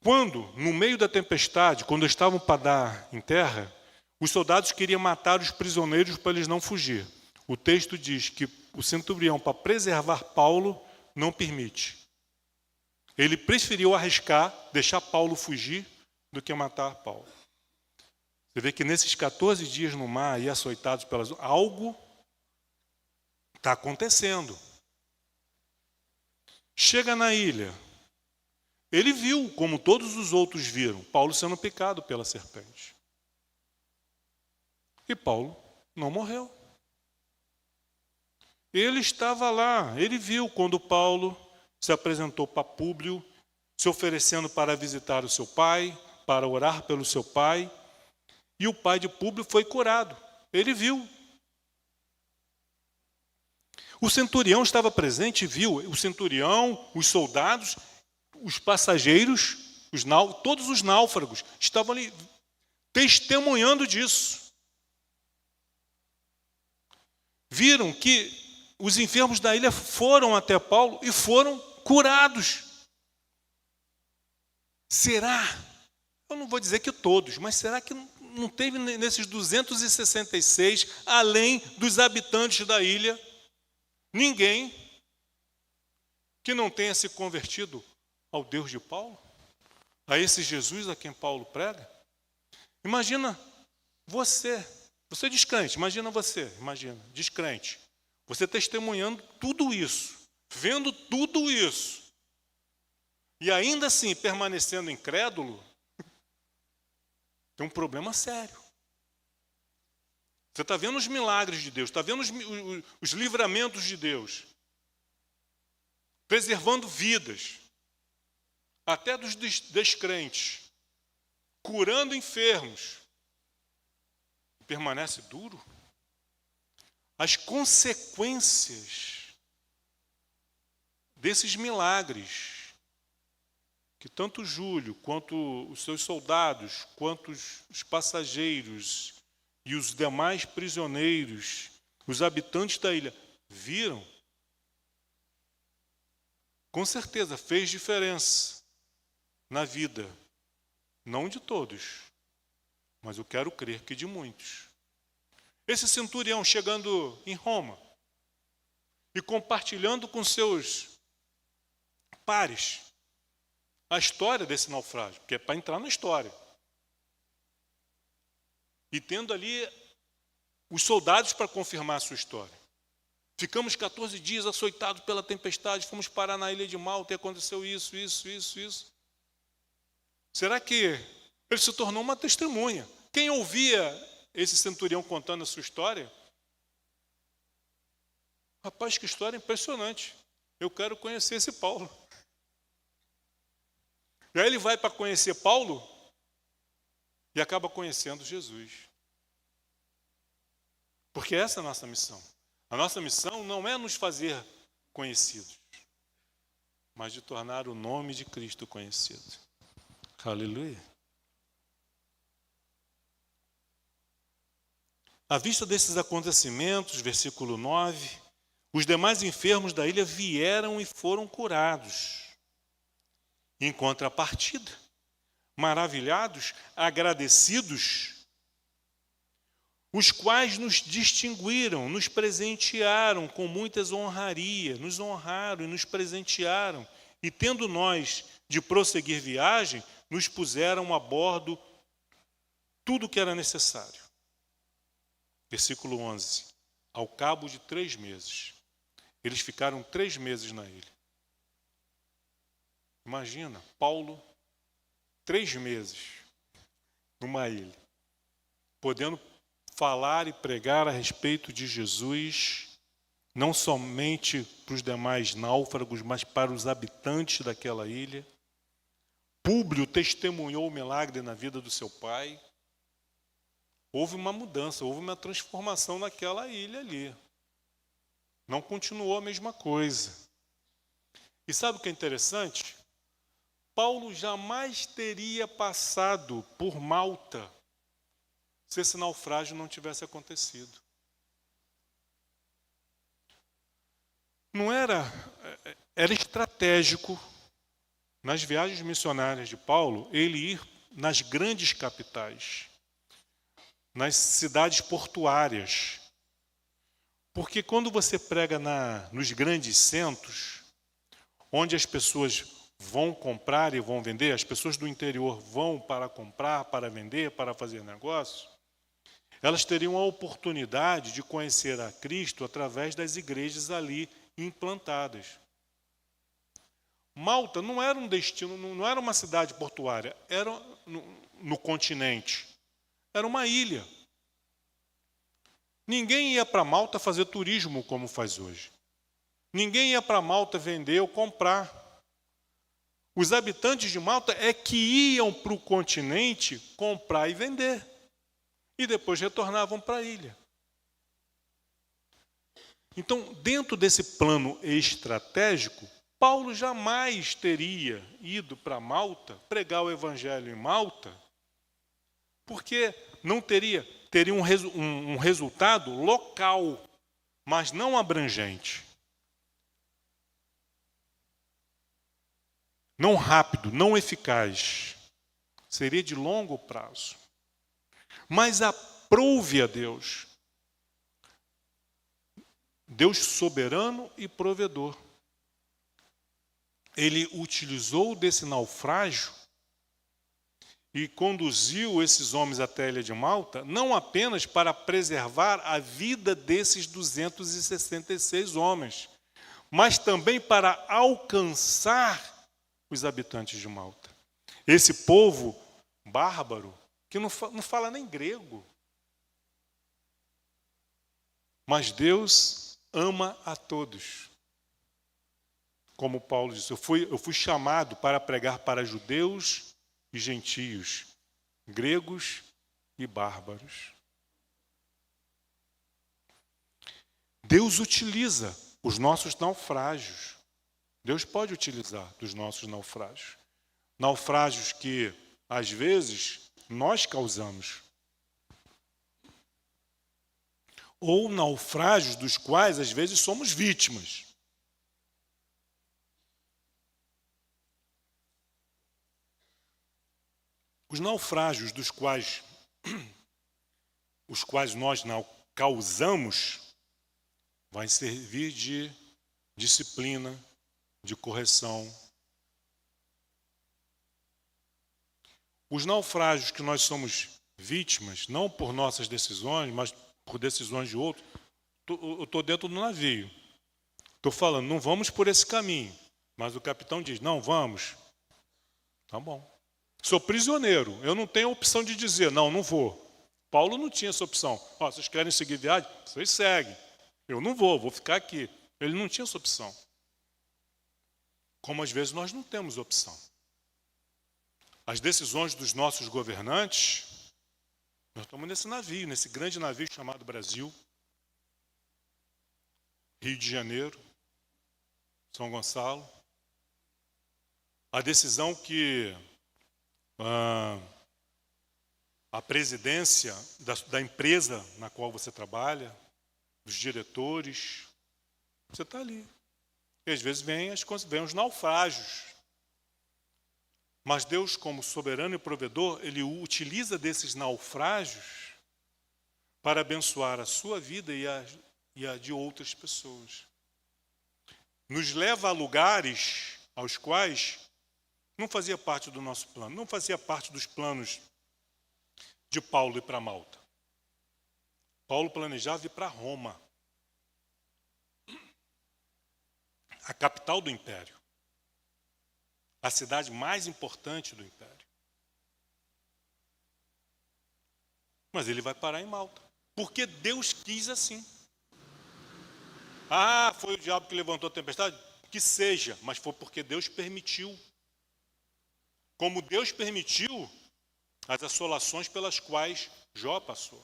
Quando, no meio da tempestade, quando estavam para dar em terra, os soldados queriam matar os prisioneiros para eles não fugir. O texto diz que o centurião, para preservar Paulo, não permite. Ele preferiu arriscar, deixar Paulo fugir, do que matar Paulo. Você vê que nesses 14 dias no mar e açoitados pelas... algo está acontecendo. Chega na ilha. Ele viu, como todos os outros viram, Paulo sendo picado pela serpente. E Paulo não morreu. Ele estava lá, ele viu quando Paulo se apresentou para Públio, se oferecendo para visitar o seu pai, para orar pelo seu pai, e o pai de Públio foi curado. Ele viu. O centurião estava presente e viu. O centurião, os soldados, os passageiros, todos os náufragos estavam ali testemunhando disso. Viram que os enfermos da ilha foram até Paulo e foram curados. Será? Eu não vou dizer que todos, mas será que não teve nesses 266, além dos habitantes da ilha, ninguém que não tenha se convertido ao Deus de Paulo? A esse Jesus a quem Paulo prega? Imagina você descrente, imagina, descrente. Você testemunhando tudo isso, vendo tudo isso, e ainda assim permanecendo incrédulo, tem um problema sério. Você está vendo os milagres de Deus, está vendo os livramentos de Deus, preservando vidas, até dos descrentes, curando enfermos. Permanece duro? As consequências desses milagres, que tanto Júlio, quanto os seus soldados, quanto os passageiros e os demais prisioneiros, os habitantes da ilha, viram, com certeza fez diferença na vida, não de todos, mas eu quero crer que de muitos. Esse centurião chegando em Roma e compartilhando com seus pares a história desse naufrágio, que é para entrar na história. E tendo ali os soldados para confirmar a sua história. Ficamos 14 dias açoitados pela tempestade, fomos parar na ilha de Malta e aconteceu isso. Será que ele se tornou uma testemunha? Quem ouvia esse centurião contando a sua história? Rapaz, que história impressionante. Eu quero conhecer esse Paulo. E aí ele vai para conhecer Paulo e acaba conhecendo Jesus. Porque essa é a nossa missão. A nossa missão não é nos fazer conhecidos, mas de tornar o nome de Cristo conhecido. Aleluia. À vista desses acontecimentos, versículo 9, os demais enfermos da ilha vieram e foram curados. Em contrapartida, maravilhados, agradecidos, os quais nos distinguiram, nos presentearam com muitas honrarias, nos honraram e nos presentearam, e tendo nós de prosseguir viagem, nos puseram a bordo tudo o que era necessário. Versículo 11. Ao cabo de 3 meses, eles ficaram 3 meses na ilha. Imagina, Paulo, 3 meses numa ilha, podendo falar e pregar a respeito de Jesus, não somente para os demais náufragos, mas para os habitantes daquela ilha. Públio testemunhou o milagre na vida do seu pai. Houve uma mudança, houve uma transformação naquela ilha ali. Não continuou a mesma coisa. E sabe o que é interessante? Paulo jamais teria passado por Malta se esse naufrágio não tivesse acontecido. Não era estratégico, nas viagens missionárias de Paulo, ele ir nas grandes capitais, nas cidades portuárias. Porque quando você prega nos grandes centros, onde as pessoas vão comprar e vão vender, as pessoas do interior vão para comprar, para vender, para fazer negócio, elas teriam a oportunidade de conhecer a Cristo através das igrejas ali implantadas. Malta não era um destino, não era uma cidade portuária, era no continente, era uma ilha. Ninguém ia para Malta fazer turismo como faz hoje. Ninguém ia para Malta vender ou comprar. Os habitantes de Malta é que iam para o continente comprar e vender. E depois retornavam para a ilha. Então, dentro desse plano estratégico, Paulo jamais teria ido para Malta, pregar o evangelho em Malta, porque não teria um resultado local, mas não abrangente. Não rápido, não eficaz. Seria de longo prazo. Mas aprove a Deus. Deus soberano e provedor. Ele utilizou desse naufrágio e conduziu esses homens até a ilha de Malta, não apenas para preservar a vida desses 266 homens, mas também para alcançar os habitantes de Malta. Esse povo bárbaro, que não fala nem grego. Mas Deus ama a todos. Como Paulo disse, eu fui chamado para pregar para judeus e gentios, gregos e bárbaros. Deus utiliza os nossos naufrágios. Deus pode utilizar dos nossos naufrágios. Naufrágios que, às vezes, nós causamos. Ou naufrágios dos quais, às vezes, somos vítimas. Os naufrágios dos quais nós causamos vai servir de disciplina, de correção. Os naufrágios que nós somos vítimas, não por nossas decisões, mas por decisões de outros, eu estou dentro do navio. Estou falando, não vamos por esse caminho. Mas o capitão diz, não, vamos. Tá bom. Sou prisioneiro, eu não tenho a opção de dizer, não vou. Paulo não tinha essa opção. Vocês querem seguir viagem? Vocês seguem. Eu não vou ficar aqui. Ele não tinha essa opção. Como às vezes nós não temos opção. As decisões dos nossos governantes, nós estamos nesse navio, nesse grande navio chamado Brasil, Rio de Janeiro, São Gonçalo. A decisão que a presidência da empresa na qual você trabalha, os diretores, você está ali. E às vezes vem os naufrágios. Mas Deus, como soberano e provedor, Ele utiliza desses naufrágios para abençoar a sua vida e a de outras pessoas. Nos leva a lugares aos quais não fazia parte do nosso plano, não fazia parte dos planos de Paulo ir para Malta. Paulo planejava ir para Roma, a capital do império, a cidade mais importante do império. Mas ele vai parar em Malta, porque Deus quis assim. Foi o diabo que levantou a tempestade? Que seja, mas foi porque Deus permitiu. Como Deus permitiu as assolações pelas quais Jó passou.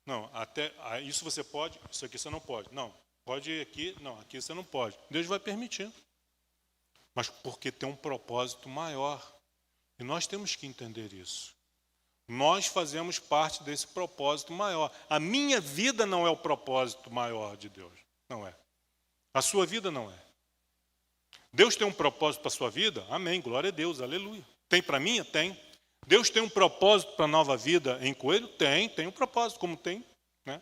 Não, até isso você pode, isso aqui você não pode. Não, pode ir aqui, não, aqui você não pode. Deus vai permitindo. Mas porque tem um propósito maior. E nós temos que entender isso. Nós fazemos parte desse propósito maior. A minha vida não é o propósito maior de Deus. Não é. A sua vida não é. Deus tem um propósito para a sua vida? Amém, glória a Deus, aleluia. Tem para mim? Tem. Deus tem um propósito para a nova vida em Coelho? Tem um propósito, como tem, né?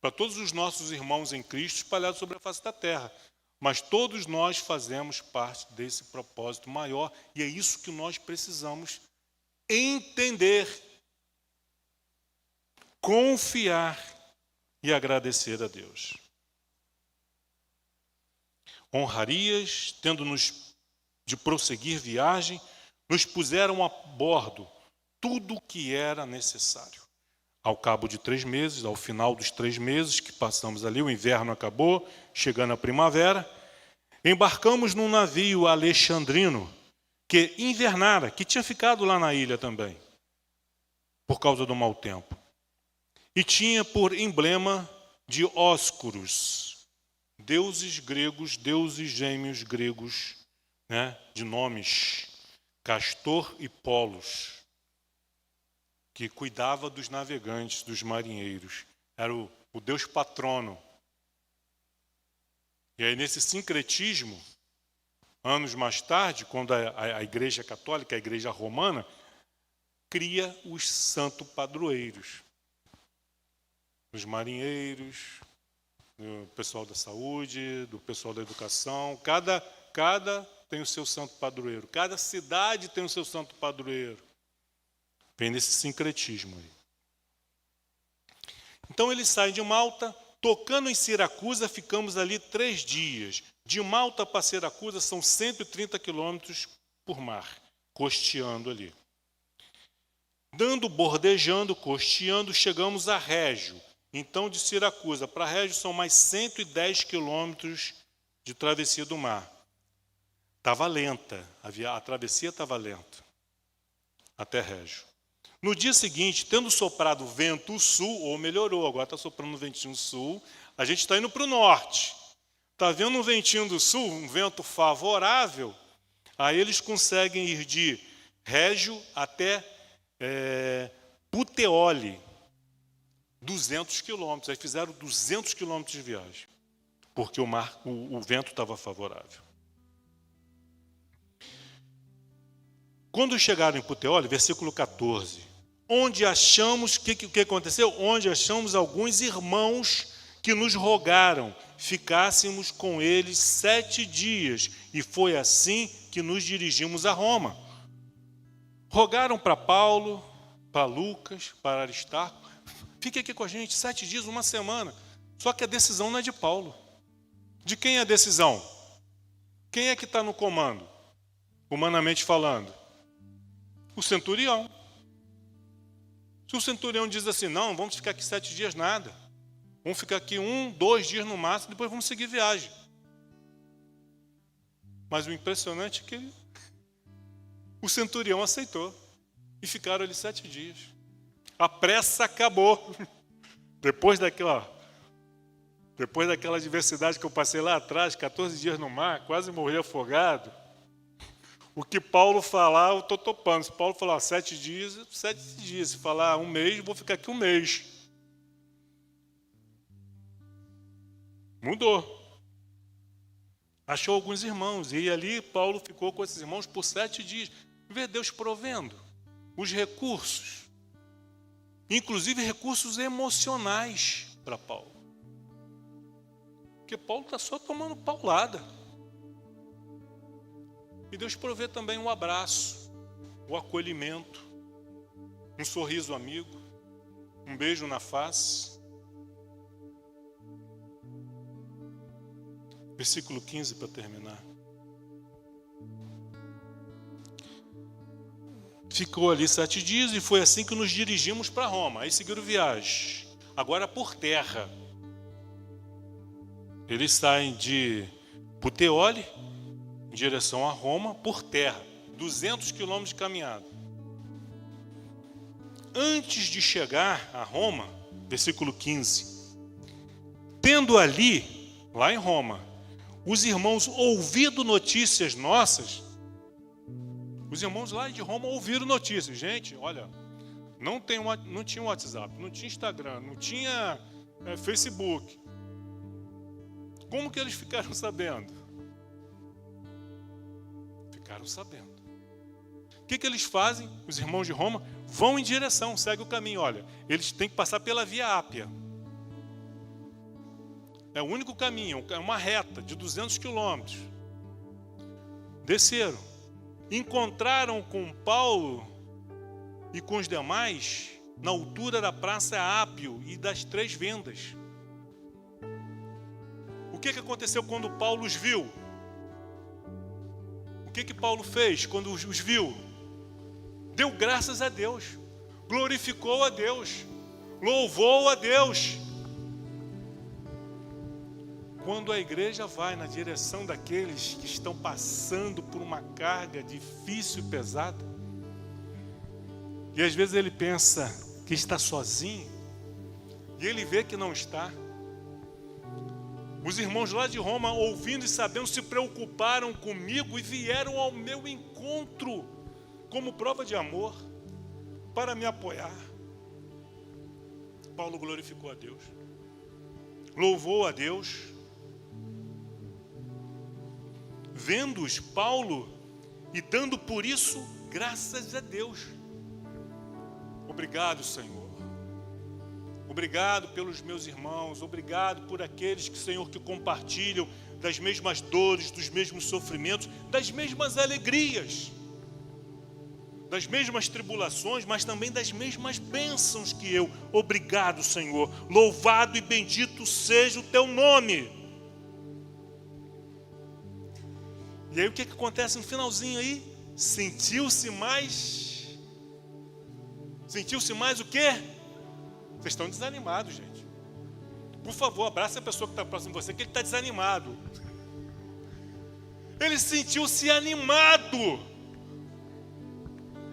Para todos os nossos irmãos em Cristo espalhados sobre a face da terra. Mas todos nós fazemos parte desse propósito maior e é isso que nós precisamos entender, confiar e agradecer a Deus. Honrarias, tendo-nos de prosseguir viagem, nos puseram a bordo tudo o que era necessário. Ao cabo de 3 meses, ao final dos 3 meses que passamos ali, o inverno acabou, chegando a primavera, Embarcamos num navio alexandrino que invernara, que tinha ficado lá na ilha também, por causa do mau tempo. E tinha por emblema Dióscuros, deuses gregos, deuses gêmeos gregos, né, de nomes, Castor e Polos, que cuidava dos navegantes, dos marinheiros. Era o deus patrono. E aí, nesse sincretismo, anos mais tarde, quando a Igreja Católica, a Igreja Romana, cria os santos padroeiros. Os marinheiros, do pessoal da saúde, do pessoal da educação. Cada tem o seu santo padroeiro. Cada cidade tem o seu santo padroeiro. Vem nesse sincretismo aí. Então eles saem de Malta, tocando em Siracusa, ficamos ali 3 dias. De Malta para Siracusa são 130 quilômetros por mar, costeando ali. Bordejando, costeando, chegamos a Régio. Então, de Siracusa para Régio são mais 110 quilômetros de travessia do mar. Estava lenta, a travessia estava lenta, até Régio. No dia seguinte, tendo soprado vento sul, ou melhorou, agora está soprando um ventinho sul, a gente está indo para o norte. Está vendo um ventinho do sul, um vento favorável, aí eles conseguem ir de Régio até Puteoli, 200 quilômetros. Aí fizeram 200 quilômetros de viagem, porque o vento estava favorável. Quando chegaram em Puteoli, versículo 14, onde achamos, o que aconteceu? Onde achamos alguns irmãos que nos rogaram, ficássemos com eles 7 dias, e foi assim que nos dirigimos a Roma. Rogaram para Paulo, para Lucas, para Aristarco, fique aqui com a gente 7 dias, 1 semana. Só que a decisão não é de Paulo. De quem é a decisão? Quem é que está no comando, humanamente falando? O centurião. Se o centurião diz assim, não, vamos ficar aqui 7 dias, nada. Vamos ficar aqui 1, 2 dias no máximo, depois vamos seguir viagem. Mas o impressionante é que o centurião aceitou. E ficaram ali 7 dias. A pressa acabou. Depois daquela adversidade que eu passei lá atrás, 14 dias no mar, quase morri afogado. O que Paulo falar, eu estou topando. Se Paulo falar 7 dias, 7 dias. Se falar 1 mês, vou ficar aqui 1 mês. Mudou. Achou alguns irmãos. E ali Paulo ficou com esses irmãos por 7 dias. Vê Deus provendo os recursos. Inclusive recursos emocionais para Paulo. Porque Paulo está só tomando paulada. E Deus provê também um abraço, o acolhimento, um sorriso amigo, um beijo na face. Versículo 15 para terminar. Ficou ali 7 dias e foi assim que nos dirigimos para Roma. Aí seguiram viagem, agora por terra. Eles saem de Puteoli em direção a Roma por terra, 200 quilômetros de caminhada. Antes de chegar a Roma, versículo 15, tendo ali, lá em Roma, os irmãos ouvido notícias nossas, os irmãos lá de Roma ouviram notícias. Gente, olha, não tinha WhatsApp, não tinha Instagram, não tinha Facebook. Como que eles ficaram sabendo? Ficaram sabendo. O que eles fazem? Os irmãos de Roma vão em direção, seguem o caminho. Olha, eles têm que passar pela Via Ápia. É o único caminho, é uma reta de 200 quilômetros. Desceram. Encontraram com Paulo e com os demais na altura da Praça Ápio e das 3 Vendas. O que aconteceu quando Paulo os viu? O que Paulo fez quando os viu? Deu graças a Deus, glorificou a Deus, louvou a Deus. quando a igreja vai na direção daqueles que estão passando por uma carga difícil e pesada, e às vezes ele pensa que está sozinho, e ele vê que não está. Os irmãos lá de Roma, ouvindo e sabendo, se preocuparam comigo e vieram ao meu encontro como prova de amor, para me apoiar. Paulo glorificou a Deus, louvou a Deus. Vendo-os, Paulo, e dando por isso graças a Deus. Obrigado, Senhor. Obrigado pelos meus irmãos. Obrigado por aqueles que, Senhor, que compartilham das mesmas dores, dos mesmos sofrimentos, das mesmas alegrias, das mesmas tribulações, mas também das mesmas bênçãos que eu. Obrigado, Senhor. Louvado e bendito seja o teu nome. E aí o que acontece no finalzinho aí? Sentiu-se mais o quê? Vocês estão desanimados, gente. Por favor, abraça a pessoa que está próxima de você, que ele está desanimado. Ele sentiu-se animado.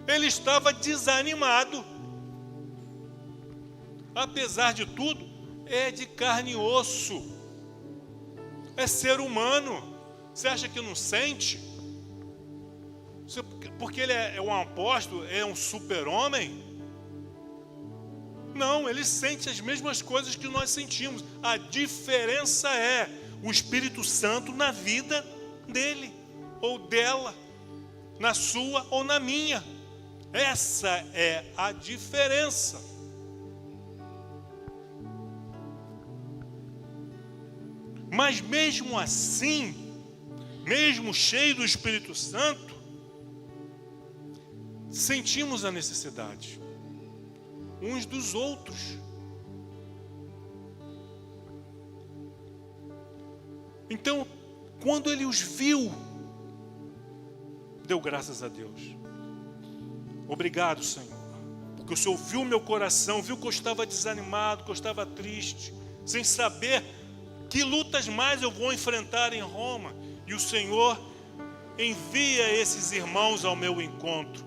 Ele estava desanimado. Apesar de tudo, é de carne e osso. É ser humano. Você acha que não sente? Porque ele é um apóstolo, é um super-homem? Não, ele sente as mesmas coisas que nós sentimos. A diferença é o Espírito Santo na vida dele ou dela, na sua ou na minha. Essa é a diferença. Mas mesmo assim, mesmo cheio do Espírito Santo, sentimos a necessidade uns dos outros. Então, quando ele os viu, deu graças a Deus. Obrigado, Senhor, porque o Senhor viu meu coração, viu que eu estava desanimado, que eu estava triste, sem saber que lutas mais eu vou enfrentar em Roma. E o Senhor envia esses irmãos ao meu encontro.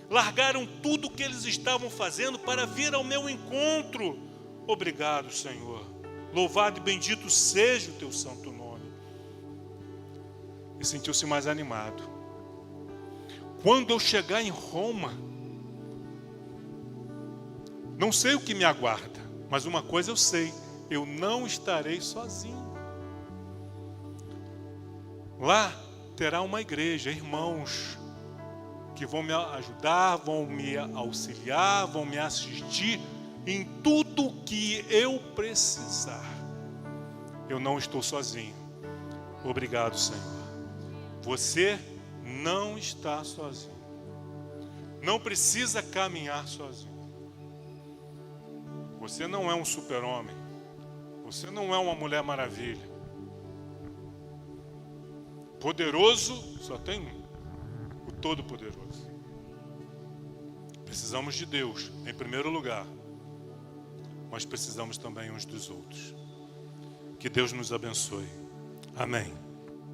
Largaram tudo o que eles estavam fazendo para vir ao meu encontro. Obrigado, Senhor. Louvado e bendito seja o teu santo nome. E sentiu-se mais animado. Quando eu chegar em Roma, não sei o que me aguarda, mas uma coisa eu sei: eu não estarei sozinho. Lá terá uma igreja, irmãos, que vão me ajudar, vão me auxiliar, vão me assistir em tudo que eu precisar. Eu não estou sozinho. Obrigado, Senhor. Você não está sozinho. Não precisa caminhar sozinho. Você não é um super-homem. Você não é uma mulher maravilha. Poderoso só tem um, o Todo-Poderoso. Precisamos de Deus em primeiro lugar, mas precisamos também uns dos outros. Que Deus nos abençoe. Amém.